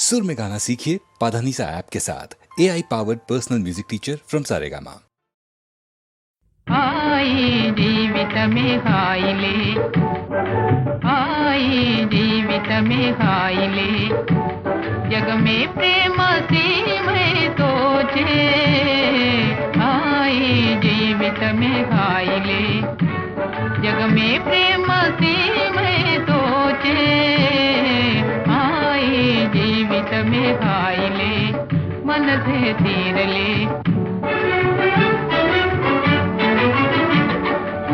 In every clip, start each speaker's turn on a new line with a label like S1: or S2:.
S1: सुर में गाना सीखिए पाधानीसा ऐप के साथ AI powered personal music teacher from Saregama.
S2: High जीवित में हाइले, हाई जीवित में हाइले, जग में प्रेम से मैं सोचे, हाई जीवित में हाइले, जग में प्रेम से मैं सोचे, हाई जीवित में हाइले, मन से तीरले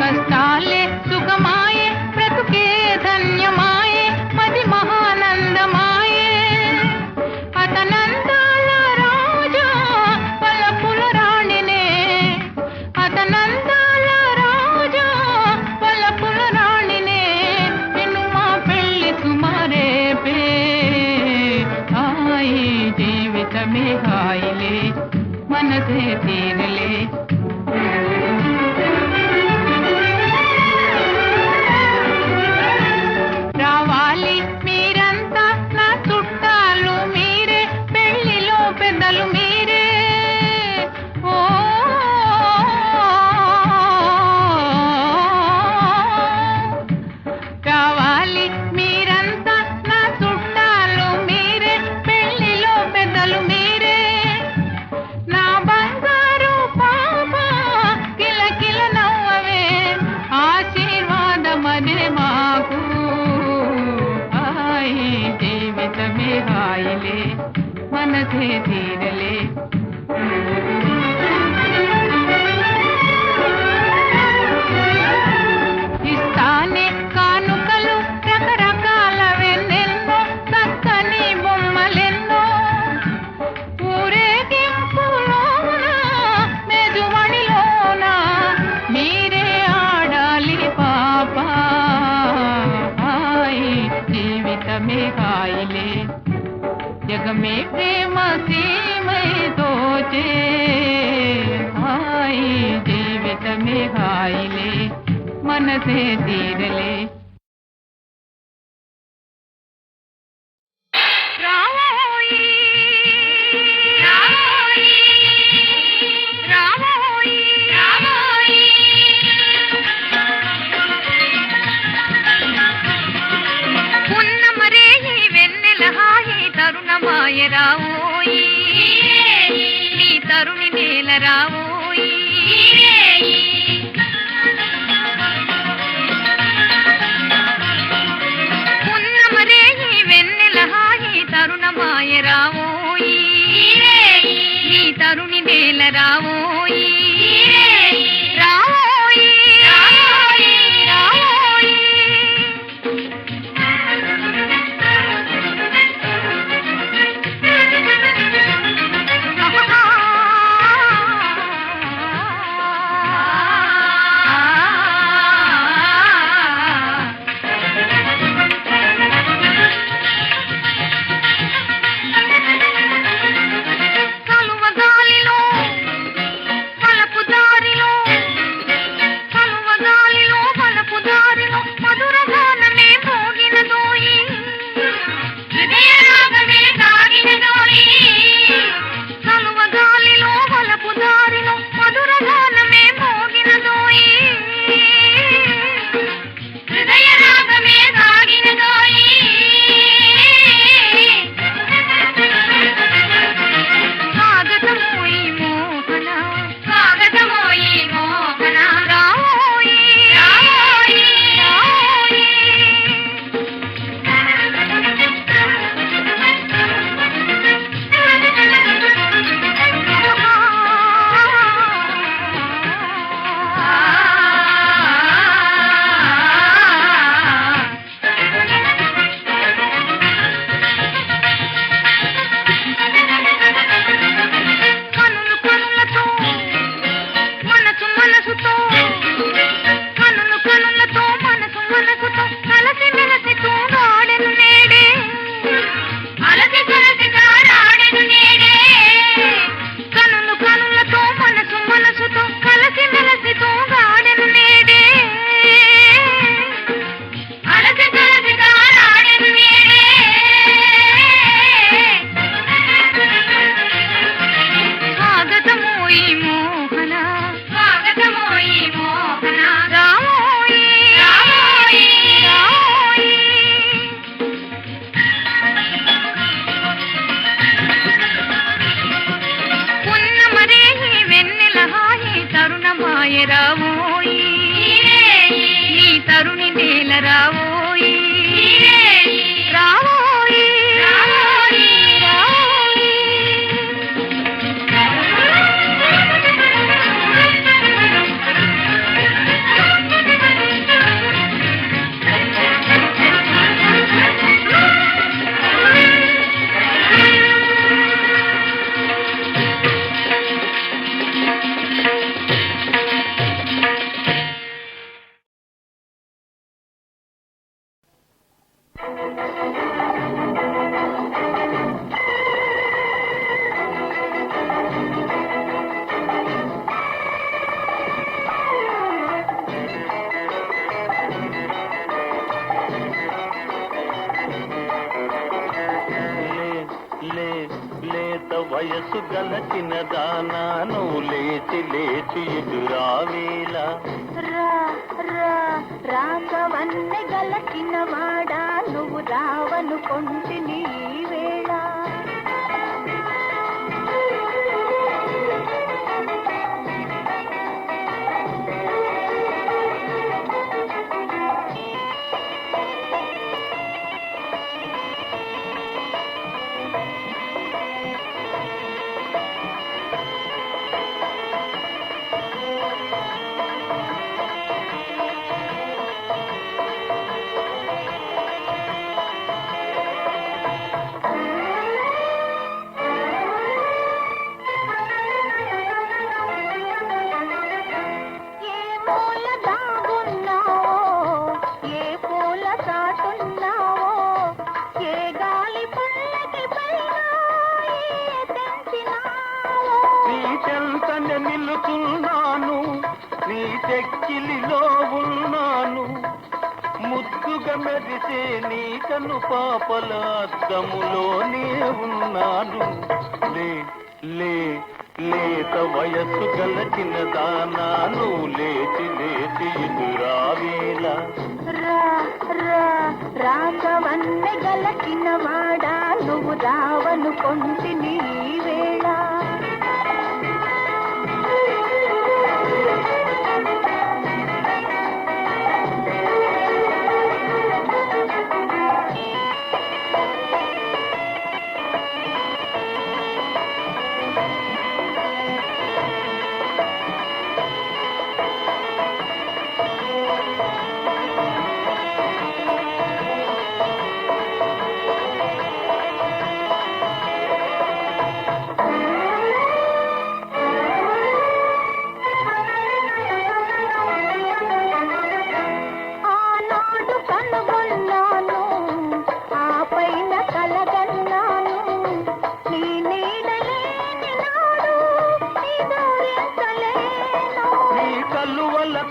S2: कष्टाले सुखमाये ब्रतुके धन्यमाये मति महानंदमाये अतनंताल राजा पलपुल राणिने अतनंताल राजा पलपुल राणिने इनुमा पेल्ली तुम्हारे पे आई जीवित में हाइले मन से तीरले मन से तीरले ఇస్తానే కానుకలు రకరకాల వెన్నెన్నో చక్కని బొమ్మలెన్నో ఊరేగింపులోన మెజువడిలోన మీరే ఆడాలి పాప హాయి జీవితమే హాయిలే जग में प्रेम से मैं सोचे हाई जीवित में हाइले मन से तीरले తరుణమాయ రావోయి నీ తరుణి నేల రావోయి పున్నమరే వెన్నెల హాయి తరుణమాయ రావోయి నీ తరుణి నేల రావోయి రావోయి రావోయి రావోయి వేళ రావోయి రావోయి రావోయి
S3: వయసు గలచిన దానాను లేచి లేచి ఎదురావేలా
S4: రాగవన్నె గలచిన వాడా నువ్వు రావను కొంటిని వేళ
S3: నిలుచున్నాను నీ చెక్కిలిలో ఉన్నాను ముద్దుగా మెరిసే నీ కను పాపల అద్దములోనే ఉన్నాను లే లే లేత వయస్సు గలచిన దానాను లేచి లేచి ఎదురావేలా
S4: రాగవన్నె గలచిన వాడా నువ్వు రావను కొంటిని వేళ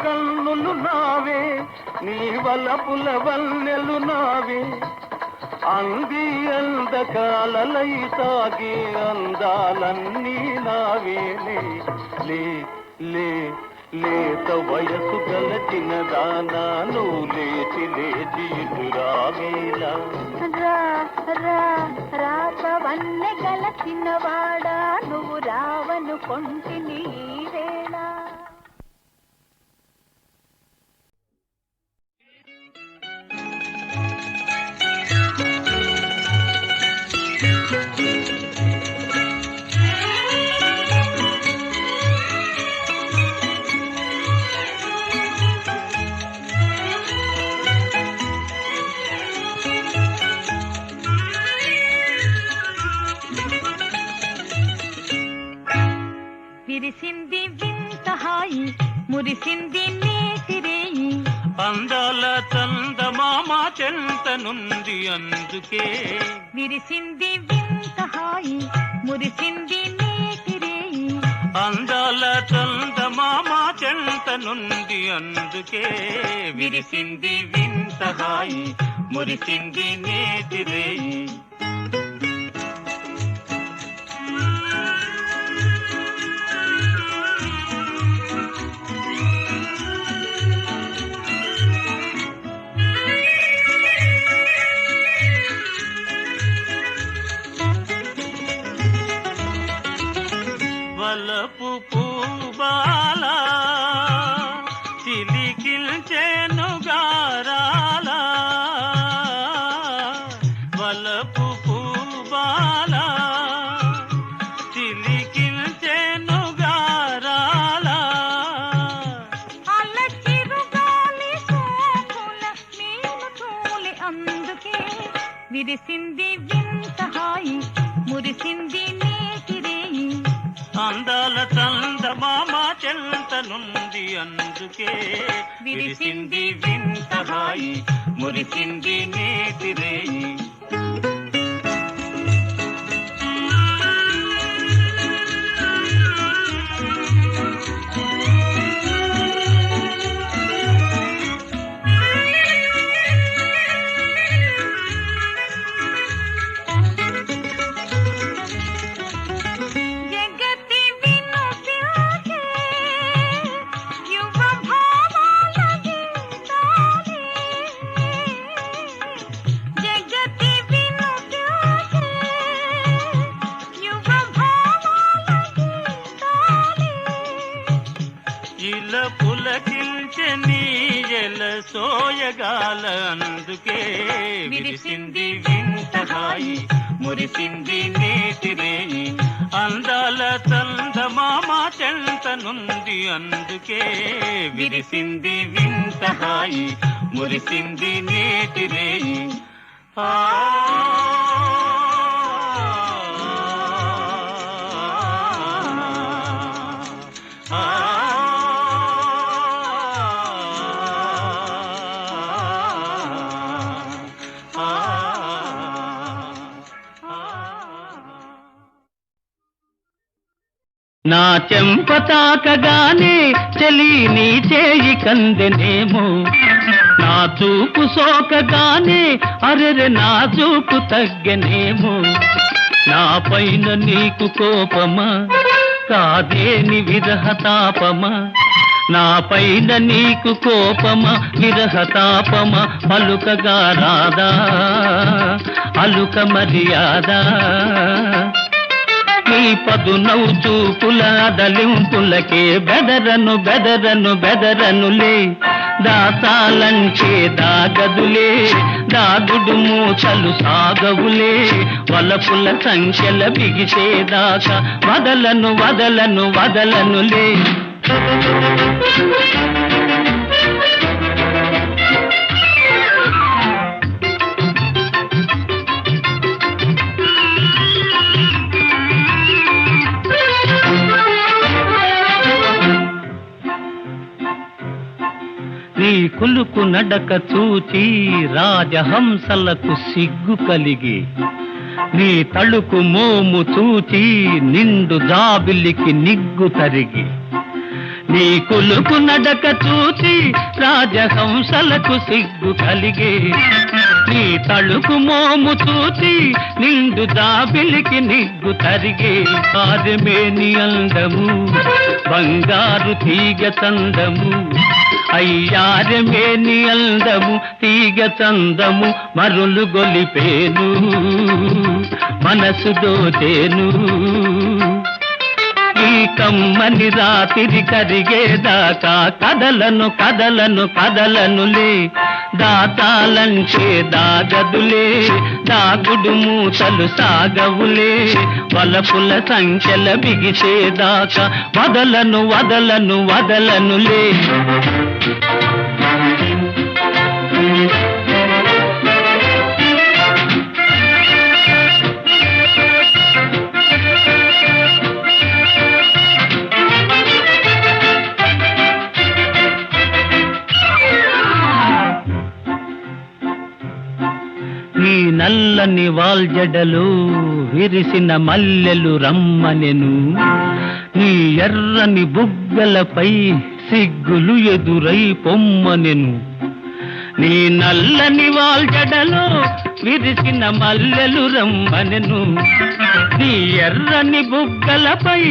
S3: కన్నులు నావే నీ వలపుల వన్నెలు నావే అంది అందకాలలై సాగే అందాలన్నీ నావేలే లే లే లేత వయసు గలచిన దానాను లేచి లేచి ఎదురావేలా
S4: రాగవన్నె గలచిన వాడా నువ్వు రావను కొంటిని వేళ
S2: విరిసింది వింత హాయి మురిసింది నేతిరేయి
S3: అందాల చందమామ చెంత నుండి అందుకే
S2: విరిసింది వింత హాయి మురిసింది నేతిరేయి
S3: అందాల చందమామ చెంత నుండి అందుకే విరిసింది వింత హాయి మురిసింది నేతిరేయి వలపు పూబాల చిలికిల్చెను గారా
S4: విరిసింది వింత హాయి మురిసింది నేతిరేయి
S3: అందాల చందమామ చెంతనుంది అందుకే విరిసింది వింత హాయి మురిసింది నేతిరేయి ఇలా పులకిల్చని ఎల సోయగాల అందుకే విరిసింది వింత హాయి మురిసింది నేతిరేయి అందాల చందమామ చెంతనుంది అందుకే విరిసింది వింత హాయి మురిసింది నేతిరేయి ఆ నా చెంప తాకగానే చలి నీ చేయి కందెనేమో నా చూపు సోకగానే అరెరె నా చూపు తగ్గనేమో నా పైన నీకు కోపమా కాదేని విరహతాపమా నా పైన నీకు కోపమా విరహతాపమా పలుకగా రాదా అలుక మర్యాద నీ పదునవు చూపుల దలింపులకే బెదరను బెదరను బెదరనులే దాసాలంచే దాగదులే దాగుడు మూచలు సాగవులే వలపుల సంఖ్యల బిగిసేదాకా వదలను వదలను వదలనులే నీ కులుకు నడక చూచి రాజహంసలకు సిగ్గు కలిగి నీ తళుకు మోము చూచి నిండు జాబిలికి నిగ్గు తరిగి నీ కులుకు నడక చూచి రాజహంసలకు సిగ్గు కలిగి నీ తళుకు మోము చూచి నిండు జాబిలికి నిగ్గు తరిగి ఆరమేని అందము బంగారు తీగ చందము అయ్యారమేని అందము తీగ చందము మరులు గొలిపేను మనసు దోచేను ఈ కమ్మని రాత్రి కరిగేదాకా కదలను కదలను కదలనులే దాతాలంచే దాగదులే దాగుడు మూతలు సాగవులే వలపుల సంఖ్యల బిగిసేదాకా వదలను వదలను వదలనులే నీ నల్లని వాల్జడలు విరిసిన మల్లెలు రమ్మనెను నీ ఎర్రని బుగ్గలపై సిగ్గులు ఎదురై పొమ్మనెను నీ నల్లని వాల్జడలు విరిసిన మల్లెలు రమ్మనెను నీ ఎర్రని బుగ్గలపై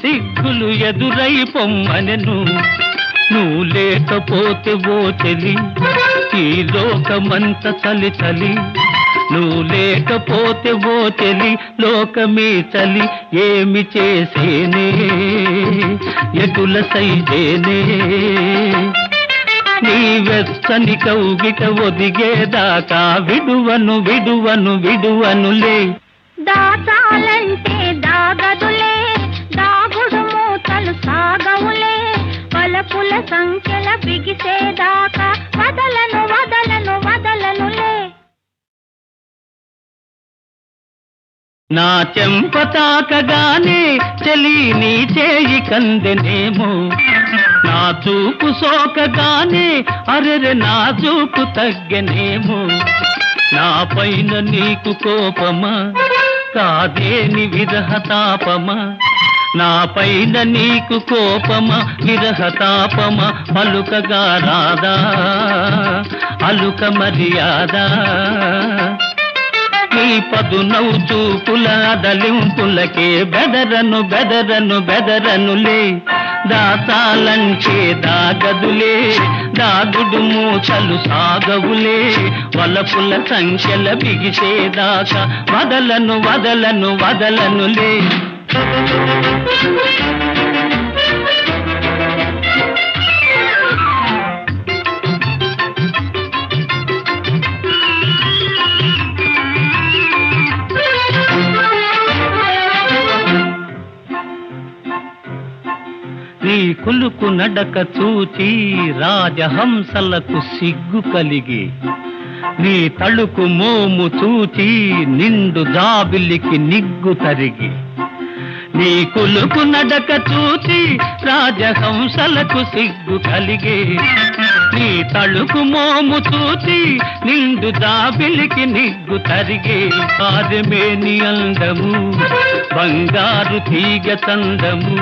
S3: సిగ్గులు ఎదురై పొమ్మనెను నువ్వు లేకపోతే ఓ చెలి ఈ లోకమంత చలి చలి నువ్వు లేకపోతే ఓ చెలి లోకమే చలి ఏమి చేసేనే ఎటుల సైజేనే నీ వెచ్చని కౌగిట ఒదిగేదాకా విడువను విడువను విడువనులే
S4: దాచాలంటే దాగదులే దాగుడు మూతలు సాగవులే వలపుల సంఖ్యల బిగిసేదాకా వదలను వదలను వదలనులే
S3: నా చెంప తాకగానే చలి నీ చేయి కందెనేమో, నా చూపు సోకగానే అరెరె నా చూపు తగ్గనేమో, నా పైన నీకు కోపమా కాదేని విరహతాపమా, నా పైన నీకు కోపమా విరహతాపమా, పలుకగా రాదా అలుక మర్యాద, నీ పదునవు చూపుల దలింపులకే బెదరను బెదరను బెదరనులే, దాచాలంచే దాగదులే దాగుడు మూచలు సాగవులే, వలపుల సంఖ్యల బిగిసేదాకా వదలను వదలను వదలనులే. నీ కులుకు నడక చూచి రాజహంసలకు సిగ్గు కలిగి, నీ తళుకు మోము చూచి నిండు జాబిలికి నిగ్గు తరిగి, నీ కులుకు నడక చూచి రాజహంసలకు సిగ్గు కలిగి, నీ తళుకు మోము చూచి నిండు జాబిలికి నిగ్గు తరిగి, ఆరమేని అందము బంగారు తీగ చందము,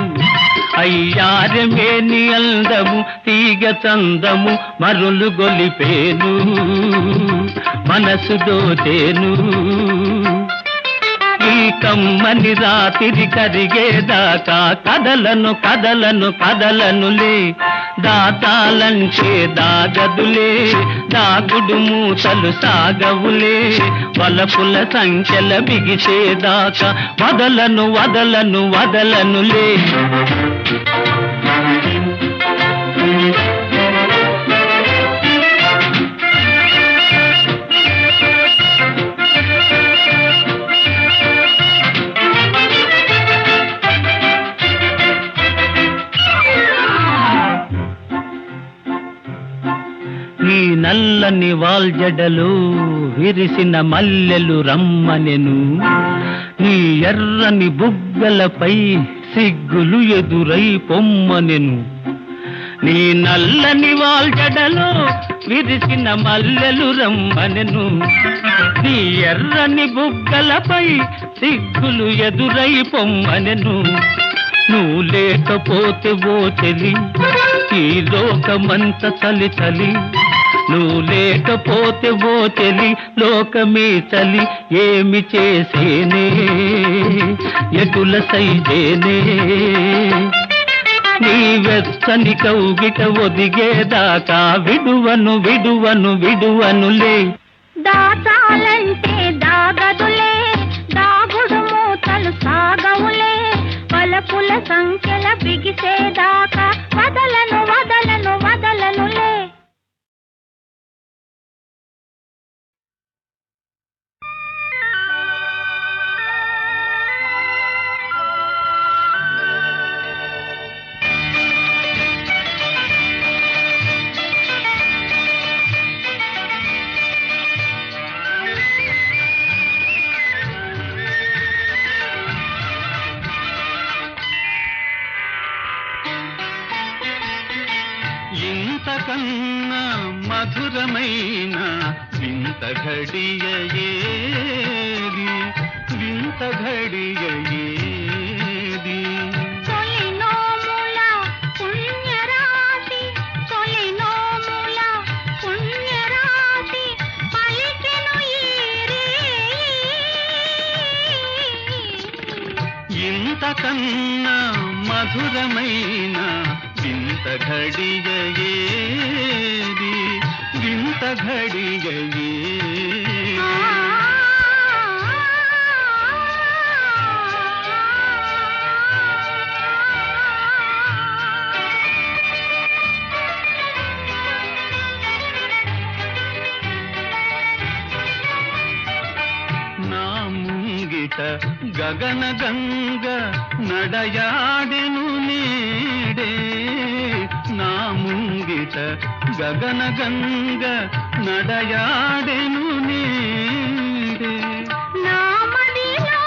S3: అయ్యారమేని అందము తీగ చందము మరులు గొలిపేను మనసు దోచేను, ఈ కమ్మని రాత్రి కరిగేదాకా కదలను కదలను కదలనులే, దాచాలంచే దాగదులే దాగుడు మూసలు సాగవులే, వలపుల సంఖ్యల బిగిసేదాకా వదలను వదలను వదలనులే. నీ నల్లని వాల్జడలు విరిసిన మల్లెలు రమ్మనెను, నీ ఎర్రని బుగ్గలపై సిగ్గులు ఎదురై పొమ్మనెను, నీ నల్లని వాల్జడలు విరిసిన మల్లెలు రమ్మనెను, నీ ఎర్రని బుగ్గలపై సిగ్గులు ఎదురై పొమ్మనెను, నువ్వు లేకపోతే ఓ చెలి ఈ లోకమంత చలి చలి, నువ్వు లేకపోతే ఓ చెలి లోకమే చలి, ఏమి చేసేనే ఎటుల సైజేనే, నీ వెచ్చని కౌగిట ఒదిగేదాకా విడువను విడువను విడువనులే.
S4: దాచాలంటే దాగదులే దాగుడు మూతలు సాగవులే, వలపుల సంఖ్యల బిగిసేదాకా వదలను వదలను వదలనులే.
S3: ఇంతకన్నా మధురమైన వింత ఘడియ ఏది, వింత ఘడియ ఏది,
S4: తొలి నోముల పుణ్యరాశి తొలి నోముల పుణ్యరాశి పలికెను
S3: ఇంతకన్నా మధురమైన వింత ఘడియ ఏది, వింత ఘడియ ఏది. నా ముంగిట గగన గంగ నడయాడెను నేడే, నా ముంగిట గగన గంగ నడయాడెను నేడే,
S4: నా మదిలో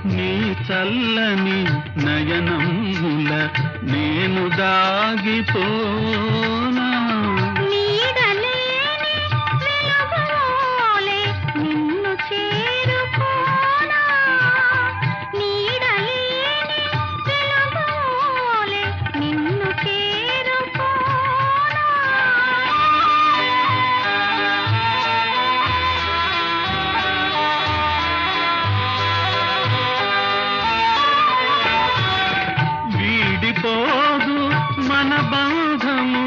S3: నీ చల్లని నయనముల నేను దాగిపోనా
S4: నీడలేని వెలుగువోలే నిన్ను చేరుకోనా నీడలేని వెలుగువోలే నిన్ను
S3: వీడిపోదు మన బంధము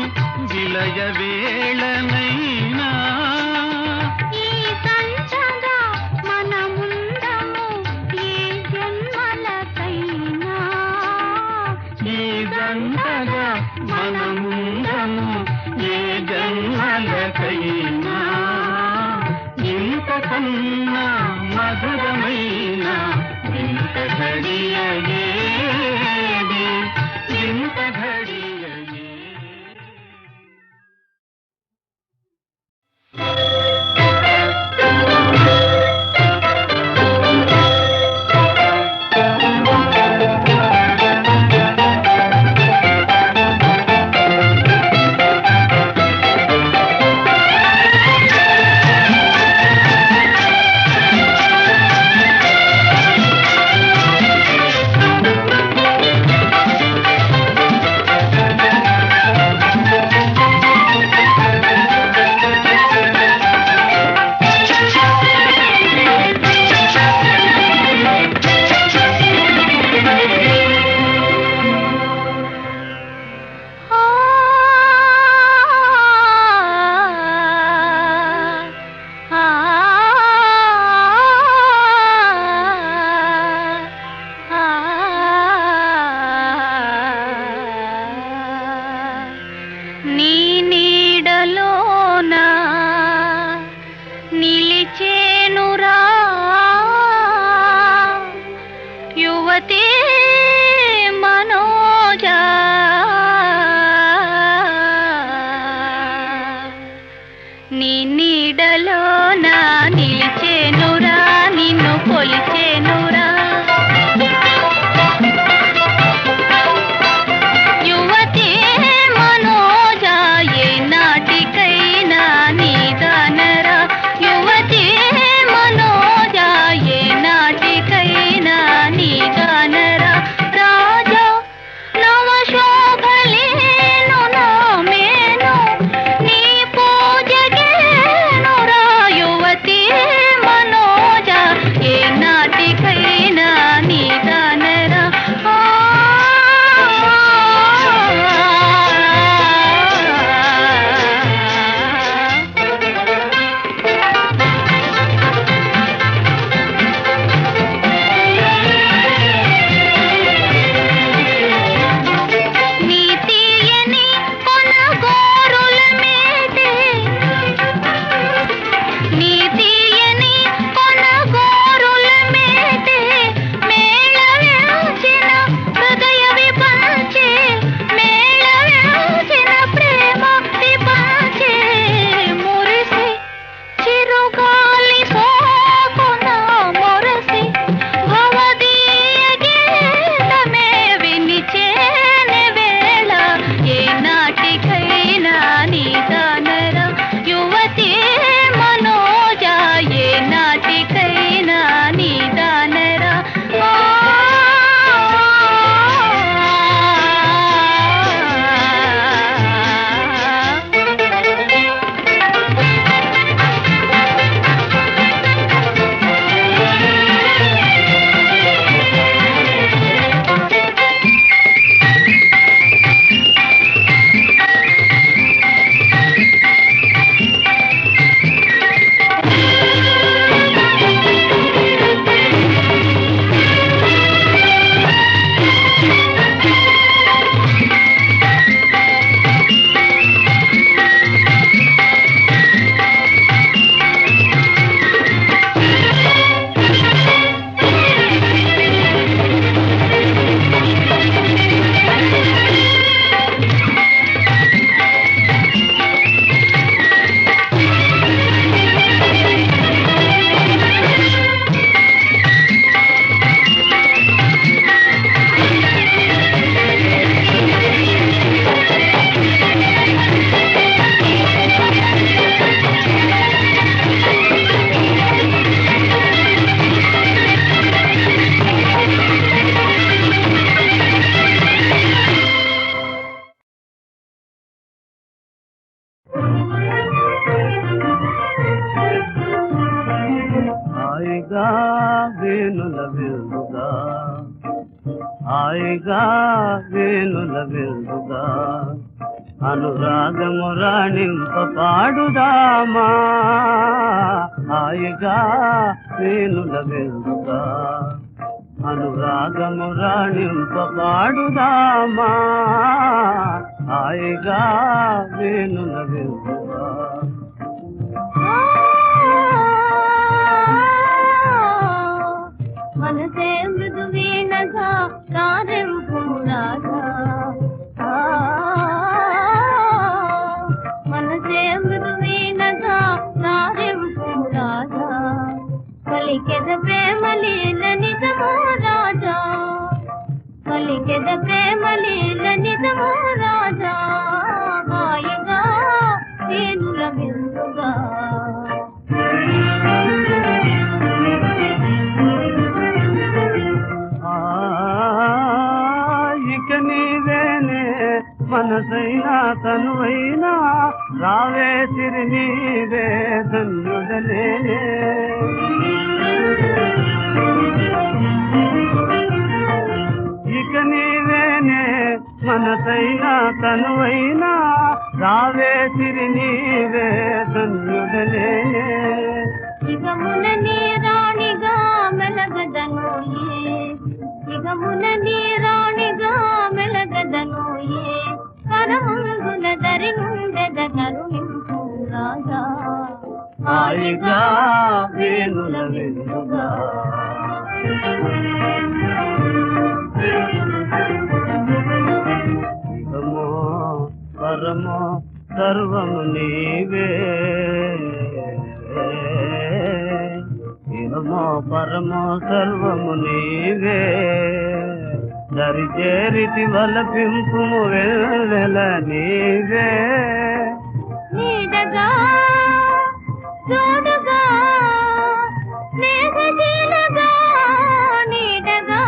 S3: విలయ వేళనైనా
S4: ఈ సంచగా మనముందము ఏ జన్మలకైనా
S3: ఈ జంటగా మనముందము ఏ జన్మలకైనా ఇంతకన్నా మధురమైన ఇంత ఘడియ ఏది ఇంత ఘడియ ఏది వేణుల వెలుగా హాయిగా వేణుల వెలుగా అనురాగము రాణింప పాడుదామా హాయిగా వేణుల వెలుగా అనురాగము రాణింప పాడుదామా హాయిగా వేణుల వెలుగా
S4: మనసే మృదువీణగా కారెంపు రాజా మనసే మృదువీణగా కారెంపు రాజా పలికెద ప్రేమ లీల నిజమో రాజా పలికెద ప్రేమ లీల నిజమో రాజా హాయిగా వేణుల విందుగా
S3: ఇక నీవేనే మనసైనా తనువైనా రావే సిరి నీవే ధన్యుడలేనే ఇక నీవేనే మనసైనా తనువైనా రావే సిరి నీవే ధన్యుడలేనే
S4: ఇగమున నీ రాణిగా మెలగదనోయే ఇగమున నీ రాణిగా మెలగదనోయే కరమందున దరినుండెద కరుణింపు రాజా
S3: హాయిగా వేణుల వెలుగా ఇహమో పరమో సర్వము నీవే ఇహమో పరమో సర్వము నీవే దరిచేరితి వలపింపుము వెళ్ళ నీవే
S4: నీడగా తోడుగా స్నేహశీలగా నీడగా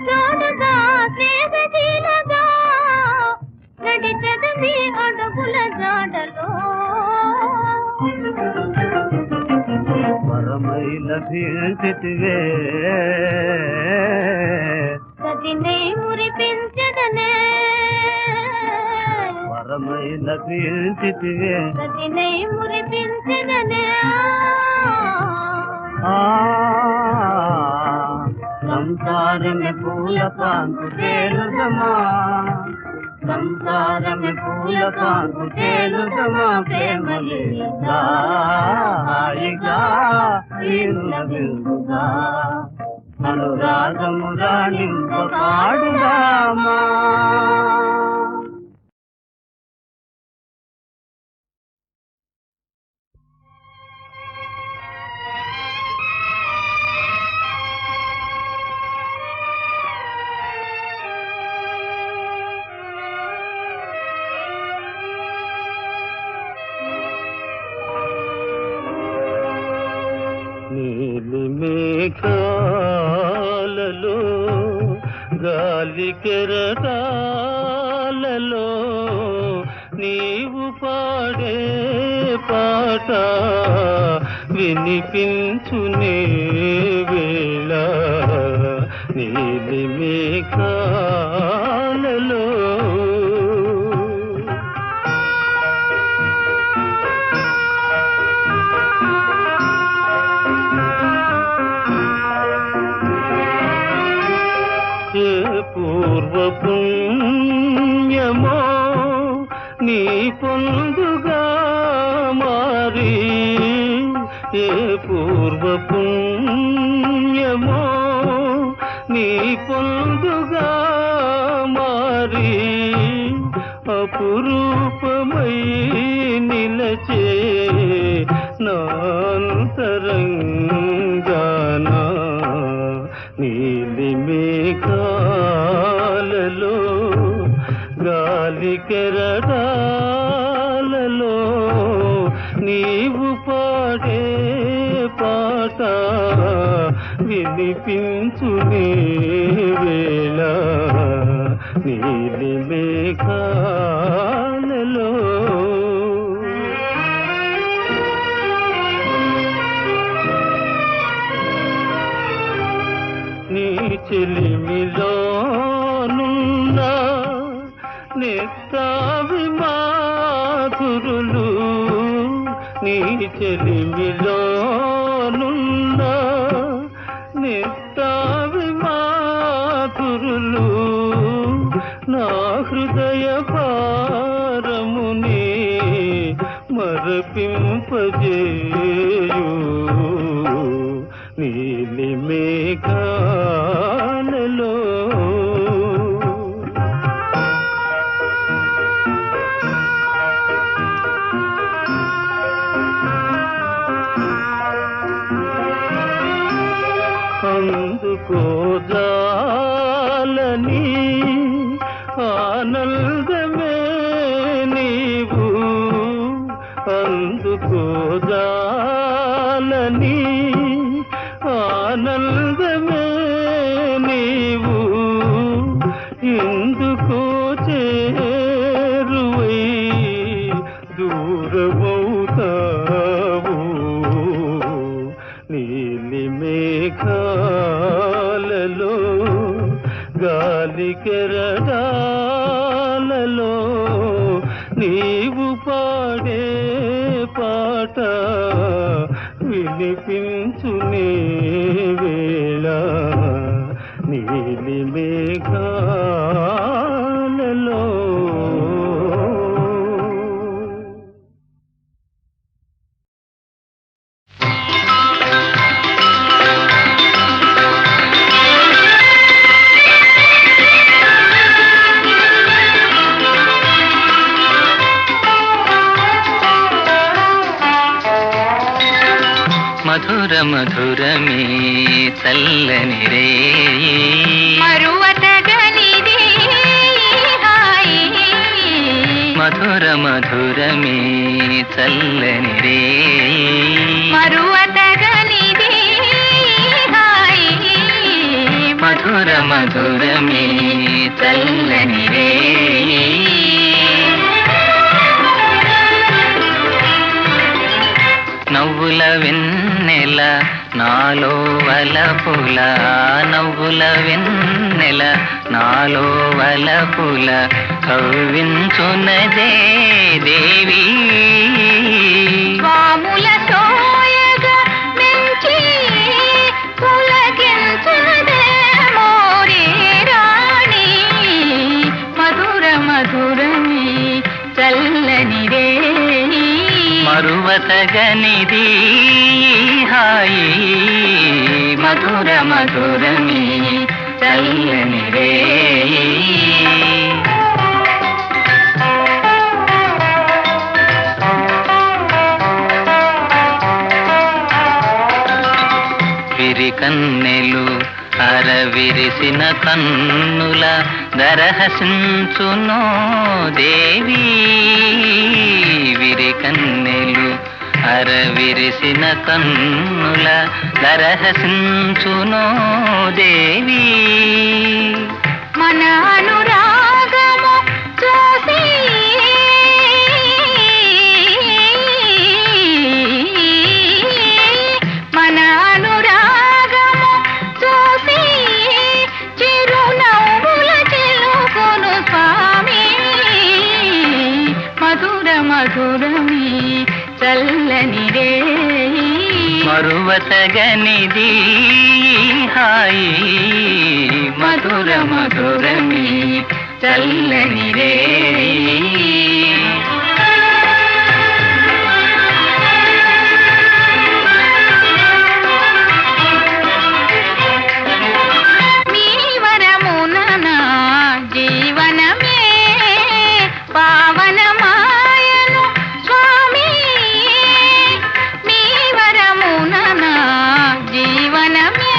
S4: తోడుగా స్నేహశీలగా నడిచెదవి అడుగుల జాడలో
S3: పరమై లభించితివే
S4: సతినై మురిపించదనే
S3: పరమై లభించితివే
S4: సతినై మురిపించదనే
S3: సంసారమే పూల పాంకు తేలుదమా సంసారమే పూల పాంకు తేలుదమా ప్రేమలీలా హాయిగా వీరుల వెలుగా అనురాగము రాణింప పాడుదామా నీలి మేఘాలలో గాలి కెరటాలలో నీవు పాడే పాట వినిపించునే వేళ నీలి మేఘాలలో పూర్వ పుణ్యమో నీ పొందుగా మారి ఏ పూర్వ పుణ్యమో నీ పొందుగా మారి అపురూపమై నిలచే నాంతరంగానా నీలి మేఘాలలో గాలి కెరటాలలో నీవు పాడే పాట వినిపించునే వేళ నీలి మేఘాలలో నీ చెలిమిలోనున్న నిత్తావి మాధురులు నీ చెలిమిలోనున్న నిత్తావి మాధురులు నా హృదయ భారముని మరపింపజేయు నీలి మేఘాలలో అందుకోజాలని ఆనందమే నీవు అందుకోజాలని ఆనందమే నీవు ఎందుకో చేరువై దూరమవుతావు నీలి మేఘాలలో గాలి కెరటాలలో నీవు పాడే పాట వినిపించునే వేళ నీలి మేఘాలలో
S5: మధుర మధురమే చల్లని రే
S2: మరువతగనిది హాయి
S5: మధుర మధురమే చల్లని రే
S2: మరువతగనిది హాయి
S5: మధుర మధురమే చల్లని రే నవ్వుల వెన్నెల నాలో వలపుల నవ్వుల వెన్నెల నాలో వలపుల కవ్వించునదే దేవి
S2: స్వాముల సోయగా మించి పులకించునదే మోరే రాణి మధుర మధురమి చల్లని రే
S5: మరువతగనిది హాయి మధుర మధురమి చల్లని రే విరికన్నెలు అరవిరిసిన కన్నుల దరహసించునో దేవి విరికన్నెలు అరవిరిసిన కన్నుల దరహసించునో దేవి
S2: మన అనురాగము చూసి మన అనురాగము చూసి చిరునవ్వుల చిలుకును స్వామి మధుర మధురమి చల్లని రే
S5: మరువతగనిది హాయి మధుర మధురమి చల్లని రే
S2: మీ వరమున జీవనమే పావనమాయను స్వామి మీ వరమున జీవనమే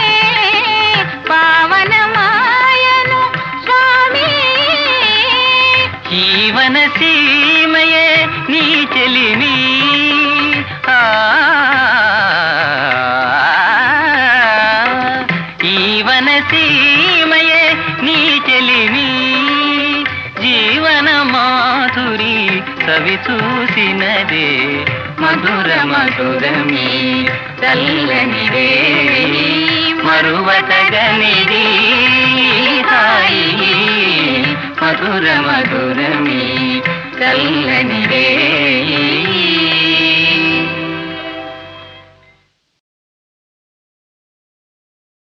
S2: పావనమాయను స్వామి
S5: జీవన సీమయే నీ చెలిని జీవన సీమయే నీ చెలిని జీవన మాధురి కవి చూసినదే మధుర మధురమి చల్లని రే మరువతగనిది హాయి మధుర మధురమి చల్లని రే